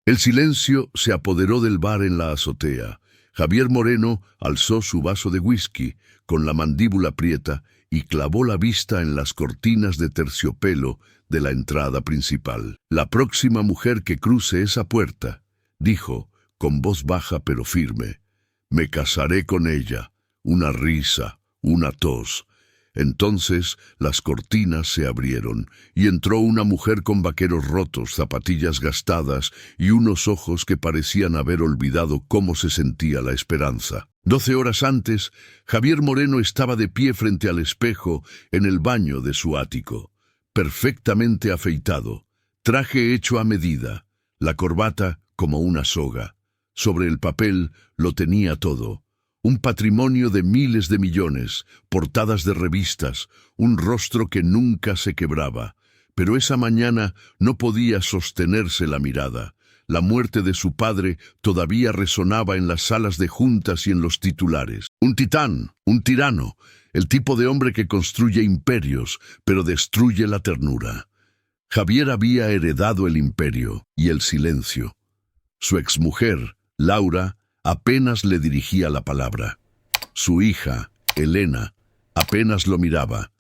El silencio se apoderó del bar en la azotea. Javier Moreno alzó su vaso de whisky con la mandíbula aprieta y clavó la vista en las cortinas de terciopelo de la entrada principal. La próxima mujer que cruce esa puerta, dijo, con voz baja pero firme, me casaré con ella. Una risa, una tos. Entonces las cortinas se abrieron y entró una mujer con vaqueros rotos, zapatillas gastadas y unos ojos que parecían haber olvidado cómo se sentía la esperanza. 12 horas antes, Javier Moreno estaba de pie frente al espejo en el baño de su ático, perfectamente afeitado, traje hecho a medida, la corbata como una soga. Sobre el papel lo tenía todo. Un patrimonio de miles de millones, portadas de revistas, un rostro que nunca se quebraba. Pero esa mañana no podía sostenerse la mirada. La muerte de su padre todavía resonaba en las salas de juntas y en los titulares. Un titán, un tirano, el tipo de hombre que construye imperios, pero destruye la ternura. Javier había heredado el imperio y el silencio. Su exmujer, Laura, apenas le dirigía la palabra. Su hija, Elena, apenas lo miraba,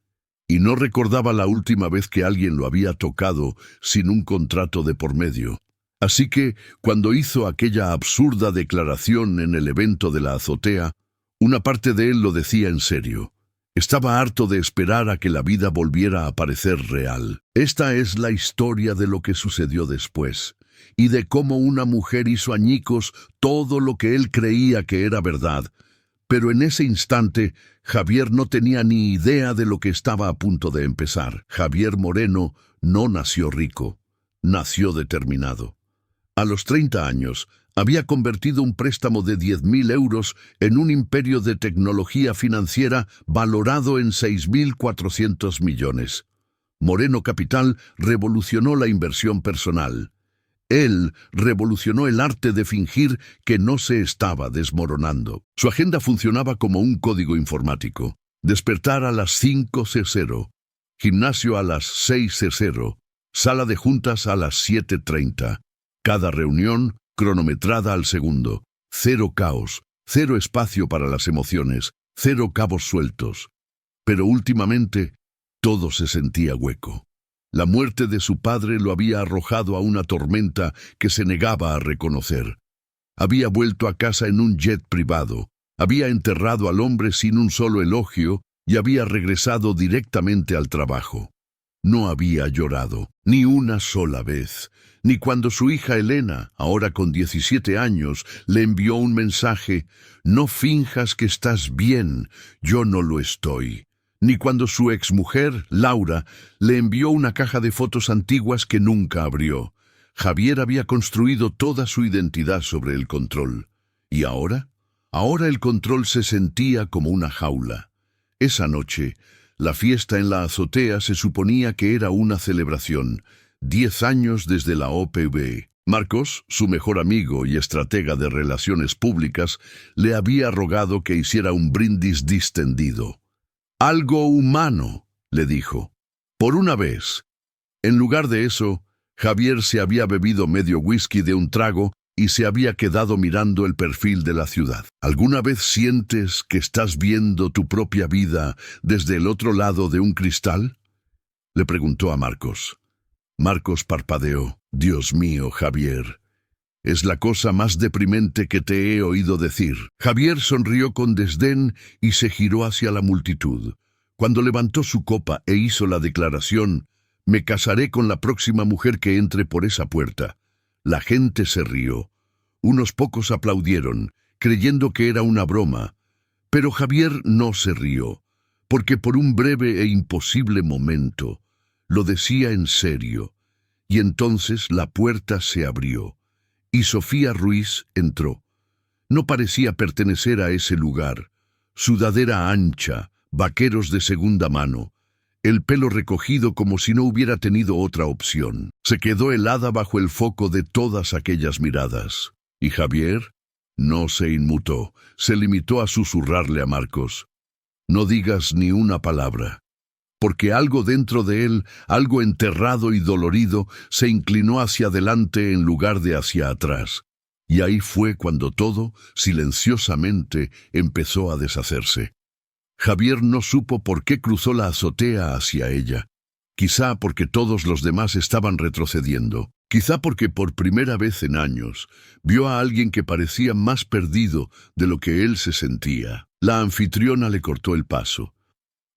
y no recordaba la última vez que alguien lo había tocado sin un contrato de por medio. Así que, cuando hizo aquella absurda declaración en el evento de la azotea, una parte de él lo decía en serio. Estaba harto de esperar a que la vida volviera a parecer real. Esta es la historia de lo que sucedió después, y de cómo una mujer hizo añicos todo lo que él creía que era verdad. Pero en ese instante, Javier no tenía ni idea de lo que estaba a punto de empezar. Javier Moreno no nació rico, nació determinado. A los 30 años, había convertido un préstamo de 10.000 euros en un imperio de tecnología financiera valorado en 6.400 millones. Moreno Capital revolucionó la inversión personal. Él revolucionó el arte de fingir que no se estaba desmoronando. Su agenda funcionaba como un código informático. Despertar a las 5:00, gimnasio a las 6:00, sala de juntas a las 7:30. Cada reunión cronometrada al segundo. Cero caos, cero espacio para las emociones, cero cabos sueltos. Pero últimamente, todo se sentía hueco. La muerte de su padre lo había arrojado a una tormenta que se negaba a reconocer. Había vuelto a casa en un jet privado, había enterrado al hombre sin un solo elogio y había regresado directamente al trabajo. No había llorado, ni una sola vez, ni cuando su hija Elena, ahora con 17 años, le envió un mensaje: «No finjas que estás bien, yo no lo estoy», ni cuando su exmujer, Laura, le envió una caja de fotos antiguas que nunca abrió. Javier había construido toda su identidad sobre el control. ¿Y ahora? Ahora el control se sentía como una jaula. Esa noche, la fiesta en la azotea se suponía que era una celebración. 10 años desde la OPV. Marcos, su mejor amigo y estratega de relaciones públicas, le había rogado que hiciera un brindis distendido. «Algo humano», le dijo. Por una vez. En lugar de eso, Javier se había bebido medio whisky de un trago y se había quedado mirando el perfil de la ciudad. ¿Alguna vez sientes que estás viendo tu propia vida desde el otro lado de un cristal?, le preguntó a Marcos. Marcos parpadeó. «Dios mío, Javier, es la cosa más deprimente que te he oído decir». Javier sonrió con desdén y se giró hacia la multitud. Cuando levantó su copa e hizo la declaración: «Me casaré con la próxima mujer que entre por esa puerta», la gente se rió. Unos pocos aplaudieron, creyendo que era una broma. Pero Javier no se rió, porque por un breve e imposible momento lo decía en serio. Y entonces la puerta se abrió, y Sofía Ruiz entró. No parecía pertenecer a ese lugar. Sudadera ancha, vaqueros de segunda mano, el pelo recogido como si no hubiera tenido otra opción. Se quedó helada bajo el foco de todas aquellas miradas. Y Javier no se inmutó, se limitó a susurrarle a Marcos: «No digas ni una palabra. porque algo dentro de él, algo enterrado y dolorido, se inclinó hacia adelante en lugar de hacia atrás. Y ahí fue cuando todo, silenciosamente, empezó a deshacerse. Javier no supo por qué cruzó la azotea hacia ella. Quizá porque todos los demás estaban retrocediendo. Quizá porque por primera vez en años vio a alguien que parecía más perdido de lo que él se sentía. La anfitriona le cortó el paso.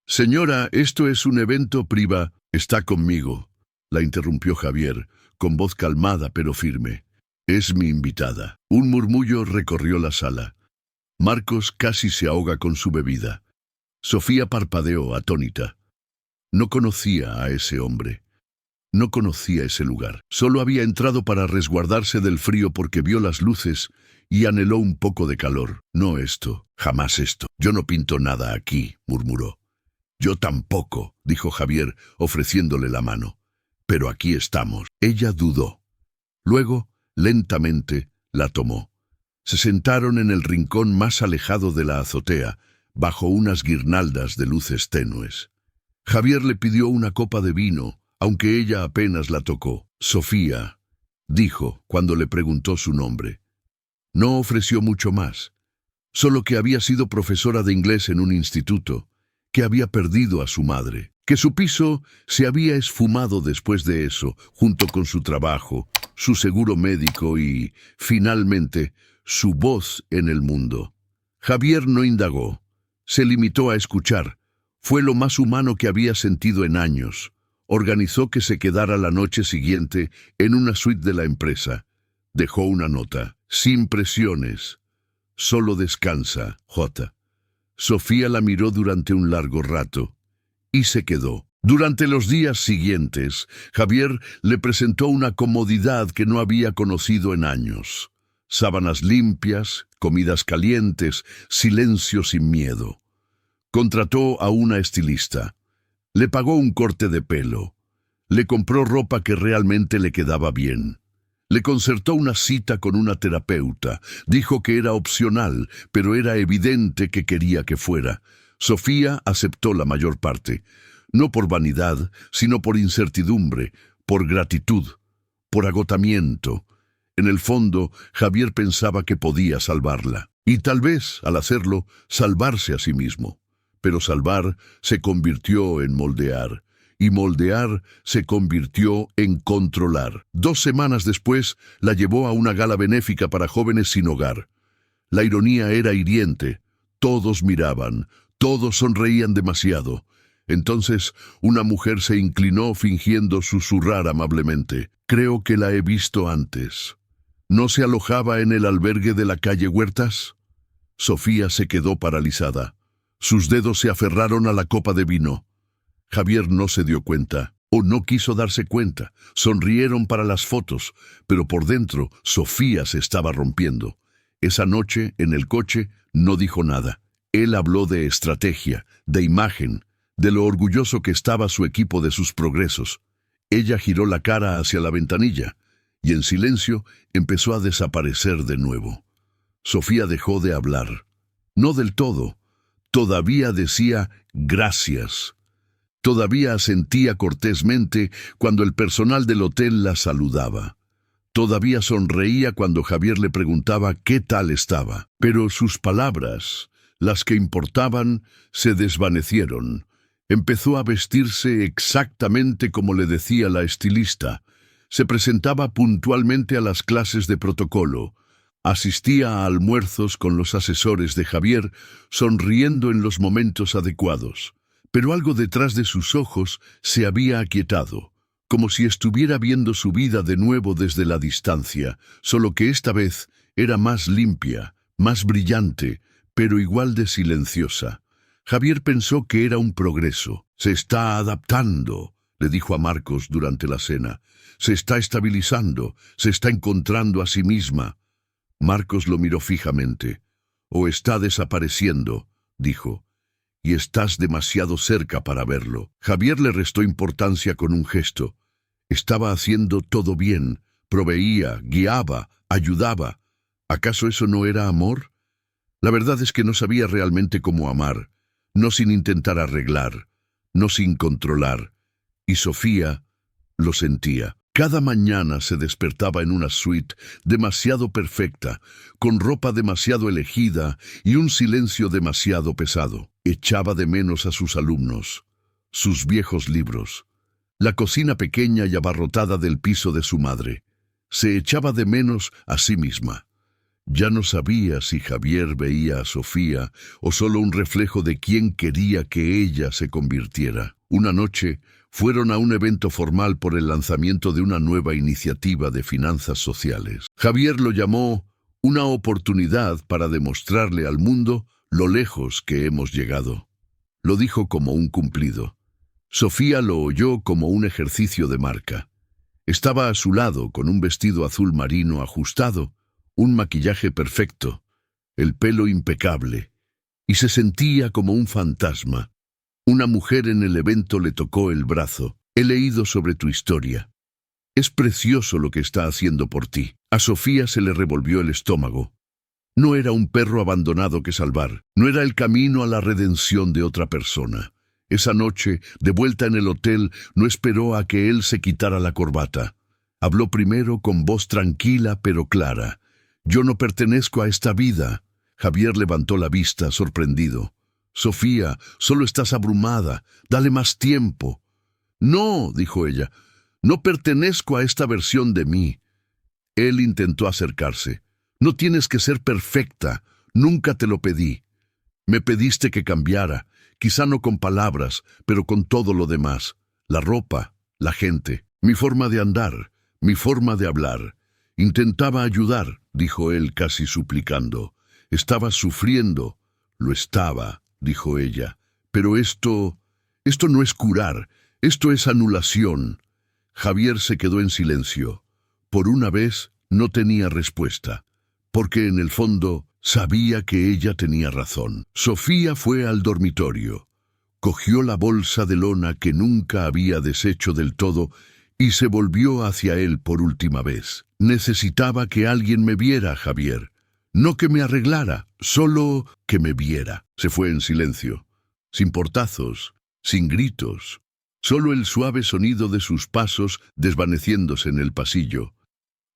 «Señora, esto es un evento privado. Está conmigo», la interrumpió Javier, con voz calmada pero firme. «Es mi invitada». Un murmullo recorrió la sala. Marcos casi se ahoga con su bebida. Sofía parpadeó, atónita. No conocía a ese hombre. No conocía ese lugar. Solo había entrado para resguardarse del frío porque vio las luces y anheló un poco de calor. «No esto, jamás esto. Yo no pinto nada aquí», murmuró. «Yo tampoco», dijo Javier, ofreciéndole la mano. «Pero aquí estamos». Ella dudó. Luego, lentamente, la tomó. Se sentaron en el rincón más alejado de la azotea, bajo unas guirnaldas de luces tenues. Javier le pidió una copa de vino, aunque ella apenas la tocó. «Sofía», dijo cuando le preguntó su nombre. No ofreció mucho más, solo que había sido profesora de inglés en un instituto, que había perdido a su madre, que su piso se había esfumado después de eso, junto con su trabajo, su seguro médico y, finalmente, su voz en el mundo. Javier no indagó, se limitó a escuchar. Fue lo más humano que había sentido en años. Organizó que se quedara la noche siguiente en una suite de la empresa. Dejó una nota. «Sin presiones. Solo descansa, J». Sofía la miró durante un largo rato y se quedó. Durante los días siguientes, Javier le presentó una comodidad que no había conocido en años. Sábanas limpias, comidas calientes, silencio sin miedo. Contrató a una estilista. Le pagó un corte de pelo. Le compró ropa que realmente le quedaba bien. Le concertó una cita con una terapeuta. Dijo que era opcional, pero era evidente que quería que fuera. Sofía aceptó la mayor parte. No por vanidad, sino por incertidumbre, por gratitud, por agotamiento. En el fondo, Javier pensaba que podía salvarla. Y tal vez, al hacerlo, salvarse a sí mismo. Pero salvar se convirtió en moldear, y moldear se convirtió en controlar. 2 semanas después, la llevó a una gala benéfica para jóvenes sin hogar. La ironía era hiriente. Todos miraban, todos sonreían demasiado. Entonces, una mujer se inclinó fingiendo susurrar amablemente. «Creo que la he visto antes. ¿No se alojaba en el albergue de la calle Huertas?» Sofía se quedó paralizada. Sus dedos se aferraron a la copa de vino. Javier no se dio cuenta, o no quiso darse cuenta. Sonrieron para las fotos, pero por dentro Sofía se estaba rompiendo. Esa noche, en el coche, no dijo nada. Él habló de estrategia, de imagen, de lo orgulloso que estaba su equipo de sus progresos. Ella giró la cara hacia la ventanilla, y en silencio empezó a desaparecer de nuevo. Sofía dejó de hablar. No del todo. Todavía decía gracias. Todavía asentía cortésmente cuando el personal del hotel la saludaba. Todavía sonreía cuando Javier le preguntaba qué tal estaba. Pero sus palabras, las que importaban, se desvanecieron. Empezó a vestirse exactamente como le decía la estilista. Se presentaba puntualmente a las clases de protocolo. Asistía a almuerzos con los asesores de Javier, sonriendo en los momentos adecuados. Pero algo detrás de sus ojos se había aquietado, como si estuviera viendo su vida de nuevo desde la distancia, solo que esta vez era más limpia, más brillante, pero igual de silenciosa. Javier pensó que era un progreso. «Se está adaptando», le dijo a Marcos durante la cena. «Se está estabilizando, se está encontrando a sí misma». Marcos lo miró fijamente. «O está desapareciendo», dijo. «Y estás demasiado cerca para verlo». Javier le restó importancia con un gesto. Estaba haciendo todo bien, proveía, guiaba, ayudaba. ¿Acaso eso no era amor? La verdad es que no sabía realmente cómo amar, no sin intentar arreglar. no sin controlar, y Sofía lo sentía. Cada mañana se despertaba en una suite demasiado perfecta, con ropa demasiado elegida y un silencio demasiado pesado. Echaba de menos a sus alumnos, sus viejos libros, la cocina pequeña y abarrotada del piso de su madre. Se echaba de menos a sí misma. Ya no sabía si Javier veía a Sofía o solo un reflejo de quién quería que ella se convirtiera. Una noche fueron a un evento formal por el lanzamiento de una nueva iniciativa de finanzas sociales. Javier lo llamó una oportunidad para demostrarle al mundo lo lejos que hemos llegado. Lo dijo como un cumplido. Sofía lo oyó como un ejercicio de marca. Estaba a su lado con un vestido azul marino ajustado, un maquillaje perfecto, el pelo impecable, y se sentía como un fantasma. Una mujer en el evento le tocó el brazo. He leído sobre tu historia. Es precioso lo que está haciendo por ti. A Sofía se le revolvió el estómago. No era un perro abandonado que salvar. No era el camino a la redención de otra persona. Esa noche, de vuelta en el hotel, no esperó a que él se quitara la corbata. Habló primero con voz tranquila pero clara. «Yo no pertenezco a esta vida». Javier levantó la vista, sorprendido. «Sofía, solo estás abrumada. Dale más tiempo». «No», dijo ella, «no pertenezco a esta versión de mí». Él intentó acercarse. «No tienes que ser perfecta. Nunca te lo pedí. Me pediste que cambiara, quizá no con palabras, pero con todo lo demás. La ropa, la gente, mi forma de andar, mi forma de hablar. Intentaba ayudar», dijo él casi suplicando. «Estaba sufriendo». «Lo estaba», dijo ella. «Pero esto no es curar, esto es anulación». Javier se quedó en silencio. Por una vez no tenía respuesta, porque en el fondo sabía que ella tenía razón. Sofía fue al dormitorio. Cogió la bolsa de lona que nunca había deshecho del todo y se volvió hacia él por última vez. «Necesitaba que alguien me viera, Javier. No que me arreglara, solo que me viera». Se fue en silencio, sin portazos, sin gritos, solo el suave sonido de sus pasos desvaneciéndose en el pasillo.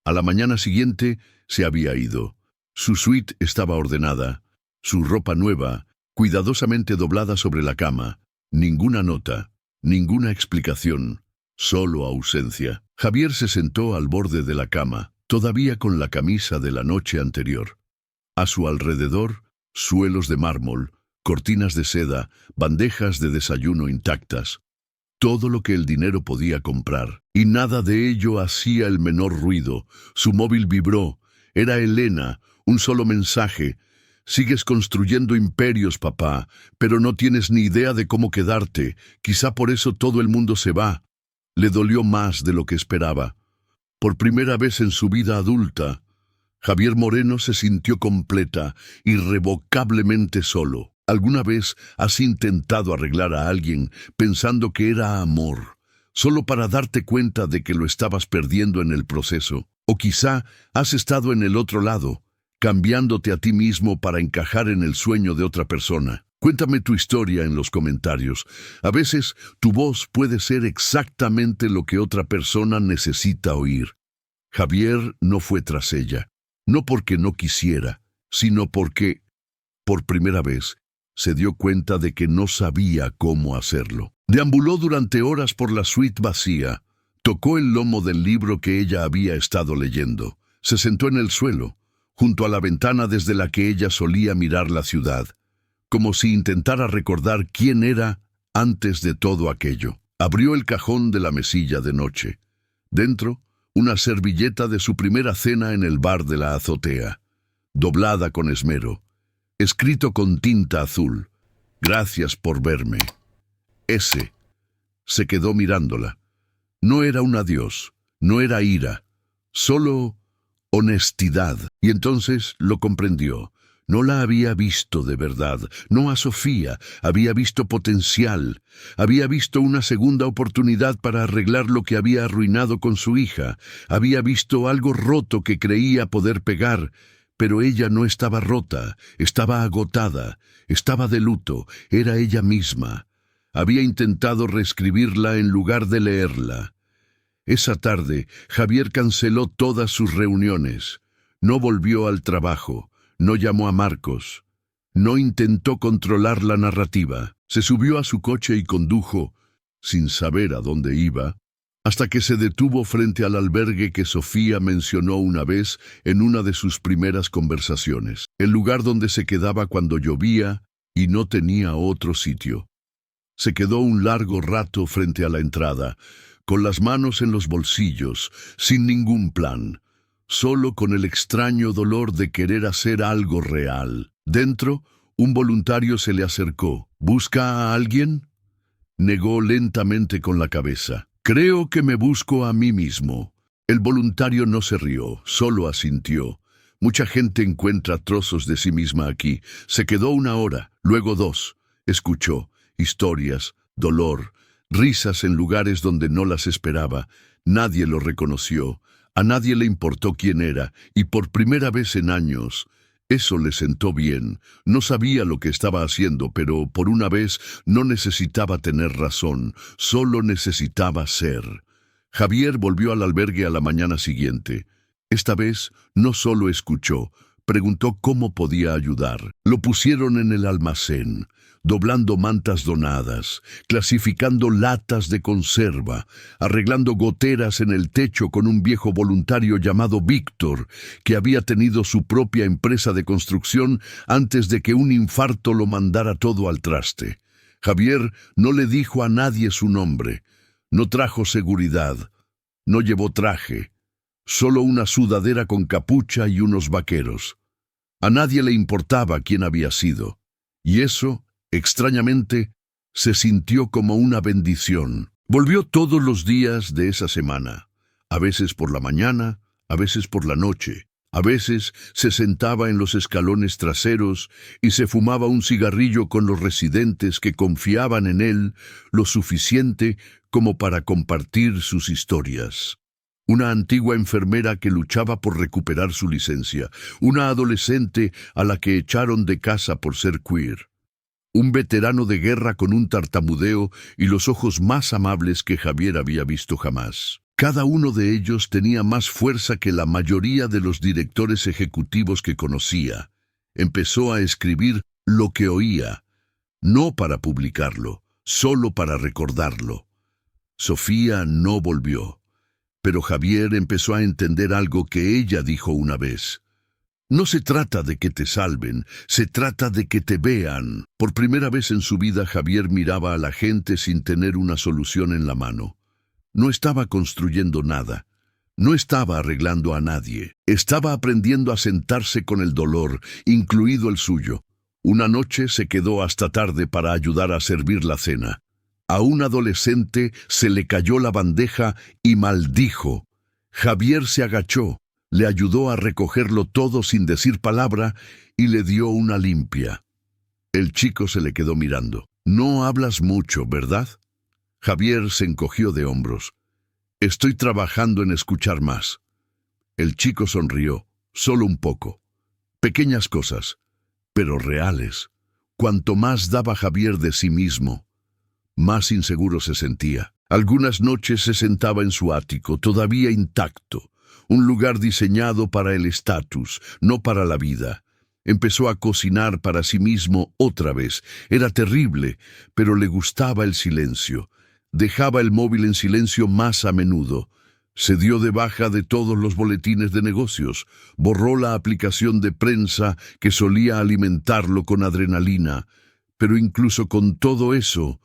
A la mañana siguiente se había ido. Su suite estaba ordenada, su ropa nueva, cuidadosamente doblada sobre la cama. Ninguna nota, ninguna explicación, solo ausencia. Javier se sentó al borde de la cama, todavía con la camisa de la noche anterior. A su alrededor, suelos de mármol, cortinas de seda, bandejas de desayuno intactas. Todo lo que el dinero podía comprar, y nada de ello hacía el menor ruido. Su móvil vibró. Era Elena, un solo mensaje. «Sigues construyendo imperios, papá, pero no tienes ni idea de cómo quedarte. Quizá por eso todo el mundo se va». Le dolió más de lo que esperaba. Por primera vez en su vida adulta, Javier Moreno se sintió completa, irrevocablemente solo. ¿Alguna vez has intentado arreglar a alguien pensando que era amor, solo para darte cuenta de que lo estabas perdiendo en el proceso? O quizá has estado en el otro lado, cambiándote a ti mismo para encajar en el sueño de otra persona. Cuéntame tu historia en los comentarios. A veces tu voz puede ser exactamente lo que otra persona necesita oír. Javier no fue tras ella, no porque no quisiera, sino porque, por primera vez, se dio cuenta de que no sabía cómo hacerlo. Deambuló durante horas por la suite vacía. Tocó el lomo del libro que ella había estado leyendo. Se sentó en el suelo, junto a la ventana desde la que ella solía mirar la ciudad, como si intentara recordar quién era antes de todo aquello. Abrió el cajón de la mesilla de noche. Dentro, una servilleta de su primera cena en el bar de la azotea, doblada con esmero, escrito con tinta azul: «Gracias por verme». Ese. Se quedó mirándola. No era un adiós, no era ira, solo honestidad. Y entonces lo comprendió. No la había visto de verdad, no a Sofía, había visto potencial, había visto una segunda oportunidad para arreglar lo que había arruinado con su hija, había visto algo roto que creía poder pegar, pero ella no estaba rota, estaba agotada, estaba de luto, era ella misma. Había intentado reescribirla en lugar de leerla. Esa tarde, Javier canceló todas sus reuniones. No volvió al trabajo, no llamó a Marcos, no intentó controlar la narrativa. Se subió a su coche y condujo, sin saber a dónde iba, hasta que se detuvo frente al albergue que Sofía mencionó una vez en una de sus primeras conversaciones, el lugar donde se quedaba cuando llovía y no tenía otro sitio. Se quedó un largo rato frente a la entrada, con las manos en los bolsillos, sin ningún plan, solo con el extraño dolor de querer hacer algo real. Dentro, un voluntario se le acercó. ¿Busca a alguien? Negó lentamente con la cabeza. Creo que me busco a mí mismo. El voluntario no se rió, solo asintió. Mucha gente encuentra trozos de sí misma aquí. Se quedó 1 hora, luego 2. Escuchó historias, dolor, risas en lugares donde no las esperaba. Nadie lo reconoció, a nadie le importó quién era, y por primera vez en años, eso le sentó bien. No sabía lo que estaba haciendo, pero por una vez no necesitaba tener razón, solo necesitaba ser. Javier volvió al albergue a la mañana siguiente. Esta vez no solo escuchó, preguntó cómo podía ayudar. Lo pusieron en el almacén, doblando mantas donadas, clasificando latas de conserva, arreglando goteras en el techo con un viejo voluntario llamado Víctor, que había tenido su propia empresa de construcción antes de que un infarto lo mandara todo al traste. Javier no le dijo a nadie su nombre, no trajo seguridad, no llevó traje, solo una sudadera con capucha y unos vaqueros. A nadie le importaba quién había sido, y eso, extrañamente, se sintió como una bendición. Volvió todos los días de esa semana, a veces por la mañana, a veces por la noche. A veces se sentaba en los escalones traseros y se fumaba un cigarrillo con los residentes que confiaban en él lo suficiente como para compartir sus historias. Una antigua enfermera que luchaba por recuperar su licencia, una adolescente a la que echaron de casa por ser queer, un veterano de guerra con un tartamudeo y los ojos más amables que Javier había visto jamás. Cada uno de ellos tenía más fuerza que la mayoría de los directores ejecutivos que conocía. Empezó a escribir lo que oía, no para publicarlo, solo para recordarlo. Sofía no volvió, pero Javier empezó a entender algo que ella dijo una vez. No se trata de que te salven, se trata de que te vean. Por primera vez en su vida, Javier miraba a la gente sin tener una solución en la mano. No estaba construyendo nada, no estaba arreglando a nadie, estaba aprendiendo a sentarse con el dolor, incluido el suyo. Una noche se quedó hasta tarde para ayudar a servir la cena. A un adolescente se le cayó la bandeja y maldijo. Javier se agachó, le ayudó a recogerlo todo sin decir palabra y le dio una limpia. El chico se le quedó mirando. No hablas mucho, ¿verdad? Javier se encogió de hombros. Estoy trabajando en escuchar más. El chico sonrió, solo un poco. Pequeñas cosas, pero reales. Cuanto más daba Javier de sí mismo, más inseguro se sentía. Algunas noches se sentaba en su ático, todavía intacto, un lugar diseñado para el estatus, no para la vida. Empezó a cocinar para sí mismo otra vez. Era terrible, pero le gustaba el silencio. Dejaba el móvil en silencio más a menudo. Se dio de baja de todos los boletines de negocios. Borró la aplicación de prensa que solía alimentarlo con adrenalina. Pero incluso con todo eso,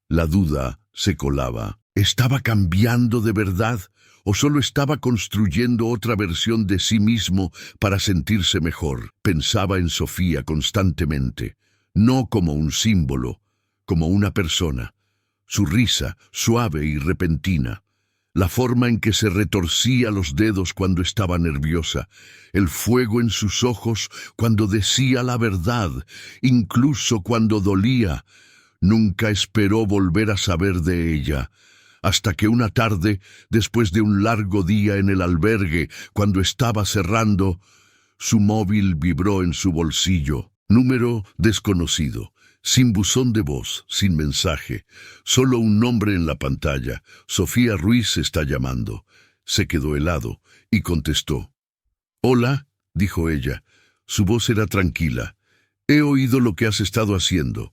la duda se colaba. ¿Estaba cambiando de verdad o solo estaba construyendo otra versión de sí mismo para sentirse mejor? Pensaba en Sofía constantemente, no como un símbolo, como una persona. Su risa, suave y repentina, la forma en que se retorcía los dedos cuando estaba nerviosa, el fuego en sus ojos cuando decía la verdad, incluso cuando dolía. Nunca esperó volver a saber de ella, hasta que una tarde, después de un largo día en el albergue, cuando estaba cerrando, su móvil vibró en su bolsillo. Número desconocido. Sin buzón de voz, sin mensaje, solo un nombre en la pantalla. Sofía Ruiz está llamando. Se quedó helado y contestó. «Hola», dijo ella. Su voz era tranquila. «He oído lo que has estado haciendo».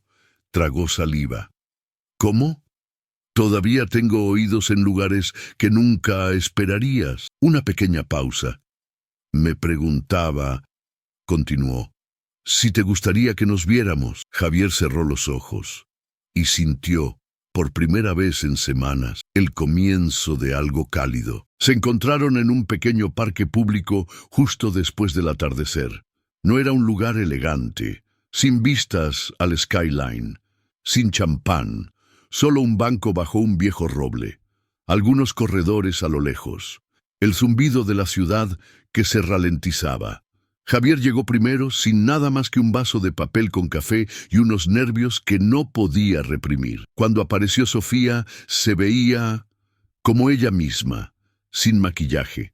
Tragó saliva. «¿Cómo?» «Todavía tengo oídos en lugares que nunca esperarías». Una pequeña pausa. «Me preguntaba», continuó, «si te gustaría que nos viéramos». Javier cerró los ojos y sintió, por primera vez en semanas, el comienzo de algo cálido. Se encontraron en un pequeño parque público justo después del atardecer. No era un lugar elegante, sin vistas al skyline, sin champán, solo un banco bajo un viejo roble, algunos corredores a lo lejos, el zumbido de la ciudad que se ralentizaba. Javier llegó primero sin nada más que un vaso de papel con café y unos nervios que no podía reprimir. Cuando apareció Sofía, se veía como ella misma, sin maquillaje,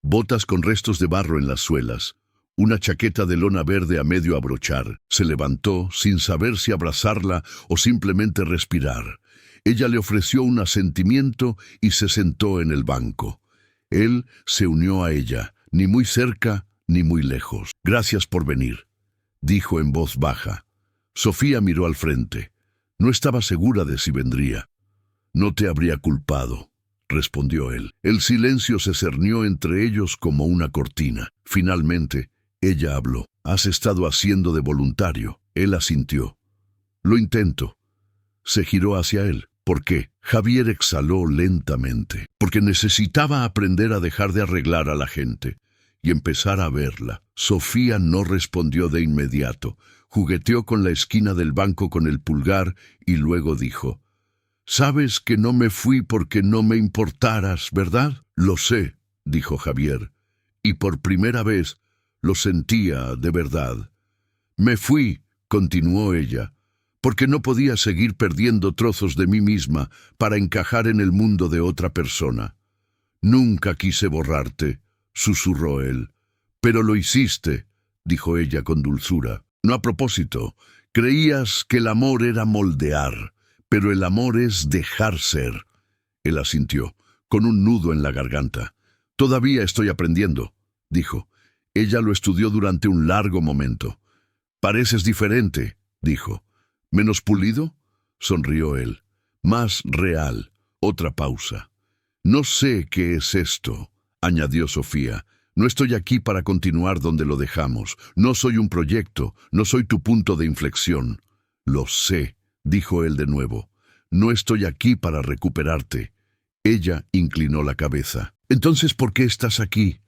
botas con restos de barro en las suelas, una chaqueta de lona verde a medio abrochar. Se levantó sin saber si abrazarla o simplemente respirar. Ella le ofreció un asentimiento y se sentó en el banco. Él se unió a ella, ni muy cerca ni muy lejos. «Gracias por venir», dijo en voz baja. Sofía miró al frente. No estaba segura de si vendría. «No te habría culpado», respondió él. El silencio se cernió entre ellos como una cortina. Finalmente, ella habló. «¿Has estado haciendo de voluntario?» Él asintió. «Lo intento». Se giró hacia él. «¿Por qué?» Javier exhaló lentamente. «Porque necesitaba aprender a dejar de arreglar a la gente y empezar a verla». Sofía no respondió de inmediato. Jugueteó con la esquina del banco con el pulgar y luego dijo: «Sabes que no me fui porque no me importaras, ¿verdad?» «Lo sé», dijo Javier, y por primera vez lo sentía de verdad. «Me fui», continuó ella, «porque no podía seguir perdiendo trozos de mí misma para encajar en el mundo de otra persona. Nunca quise borrarte», susurró él. «Pero lo hiciste», dijo ella con dulzura. «No a propósito. Creías que el amor era moldear, pero el amor es dejar ser». Él asintió, con un nudo en la garganta. «Todavía estoy aprendiendo», dijo. Ella lo estudió durante un largo momento. «Pareces diferente», dijo. «¿Menos pulido?», sonrió él. «Más real». Otra pausa. «No sé qué es esto», añadió Sofía. «No estoy aquí para continuar donde lo dejamos. No soy un proyecto, no soy tu punto de inflexión». «Lo sé», dijo él de nuevo. «No estoy aquí para recuperarte». Ella inclinó la cabeza. «Entonces, ¿por qué estás aquí?».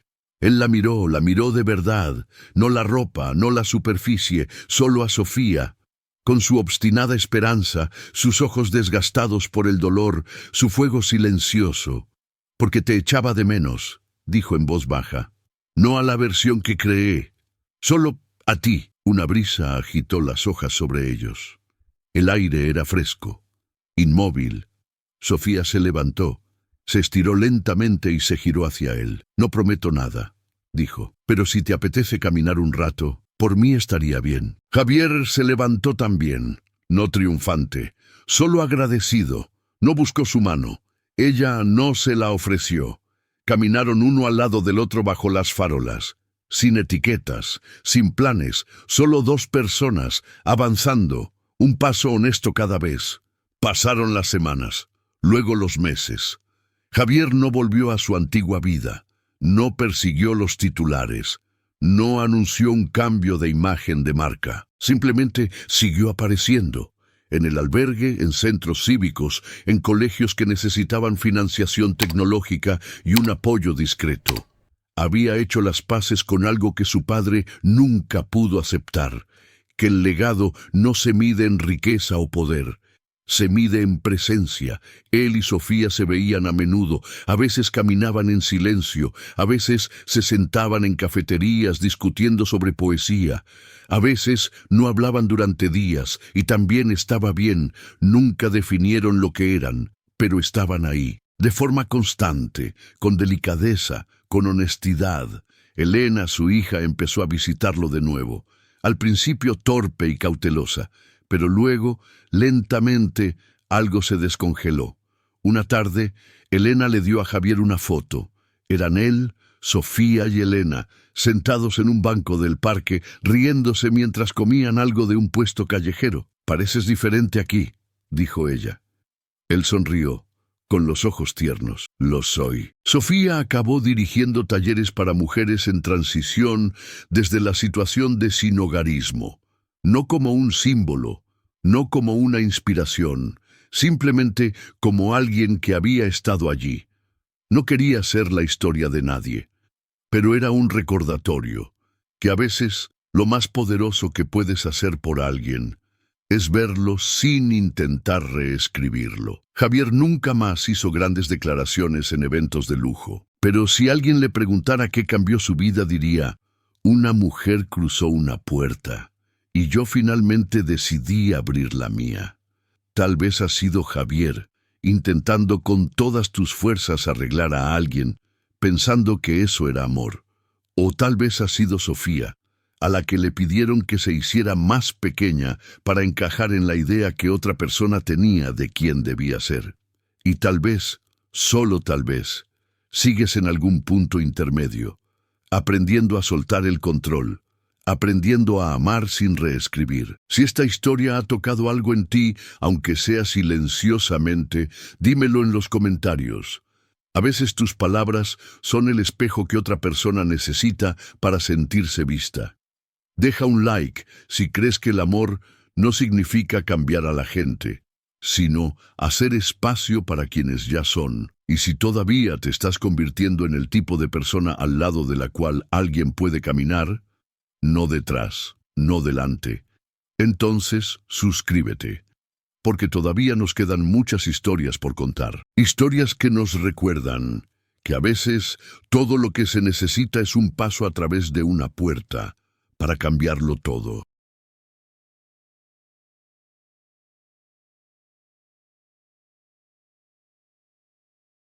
Él la miró de verdad, no la ropa, no la superficie, solo a Sofía, con su obstinada esperanza, sus ojos desgastados por el dolor, su fuego silencioso. «Porque te echaba de menos», dijo en voz baja. «No a la versión que creé, solo a ti». Una brisa agitó las hojas sobre ellos. El aire era fresco, inmóvil. Sofía se levantó, se estiró lentamente y se giró hacia él. «No prometo nada», dijo, «pero si te apetece caminar un rato, por mí estaría bien». Javier se levantó también, no triunfante, solo agradecido. No buscó su mano. Ella no se la ofreció. Caminaron uno al lado del otro bajo las farolas, sin etiquetas, sin planes, solo dos personas, avanzando, un paso honesto cada vez. Pasaron las semanas, luego los meses. Javier no volvió a su antigua vida, no persiguió los titulares, no anunció un cambio de imagen de marca, simplemente siguió apareciendo. En el albergue, en centros cívicos, en colegios que necesitaban financiación tecnológica y un apoyo discreto. Había hecho las paces con algo que su padre nunca pudo aceptar, que el legado no se mide en riqueza o poder, se mide en presencia. Él y Sofía se veían a menudo, a veces caminaban en silencio, a veces se sentaban en cafeterías discutiendo sobre poesía, a veces no hablaban durante días, y también estaba bien. Nunca definieron lo que eran, pero estaban ahí, de forma constante, con delicadeza, con honestidad. Elena, su hija, empezó a visitarlo de nuevo, al principio torpe y cautelosa, pero luego, lentamente, algo se descongeló. Una tarde, Elena le dio a Javier una foto. Eran él, Sofía y Elena, sentados en un banco del parque, riéndose mientras comían algo de un puesto callejero. «Pareces diferente aquí», dijo ella. Él sonrió, con los ojos tiernos. «Lo soy». Sofía acabó dirigiendo talleres para mujeres en transición desde la situación de sinhogarismo. No como un símbolo, no como una inspiración, simplemente como alguien que había estado allí. No quería ser la historia de nadie, pero era un recordatorio, que a veces lo más poderoso que puedes hacer por alguien es verlo sin intentar reescribirlo. Javier nunca más hizo grandes declaraciones en eventos de lujo, pero si alguien le preguntara qué cambió su vida, diría: una mujer cruzó una puerta y yo finalmente decidí abrir la mía. Tal vez ha sido Javier, intentando con todas tus fuerzas arreglar a alguien, pensando que eso era amor. O tal vez ha sido Sofía, a la que le pidieron que se hiciera más pequeña para encajar en la idea que otra persona tenía de quién debía ser. Y tal vez, solo tal vez, sigues en algún punto intermedio, aprendiendo a soltar el control, aprendiendo a amar sin reescribir. Si esta historia ha tocado algo en ti, aunque sea silenciosamente, dímelo en los comentarios. A veces tus palabras son el espejo que otra persona necesita para sentirse vista. Deja un like si crees que el amor no significa cambiar a la gente, sino hacer espacio para quienes ya son. Y si todavía te estás convirtiendo en el tipo de persona al lado de la cual alguien puede caminar, no detrás, no delante, entonces suscríbete, porque todavía nos quedan muchas historias por contar. Historias que nos recuerdan que a veces todo lo que se necesita es un paso a través de una puerta para cambiarlo todo.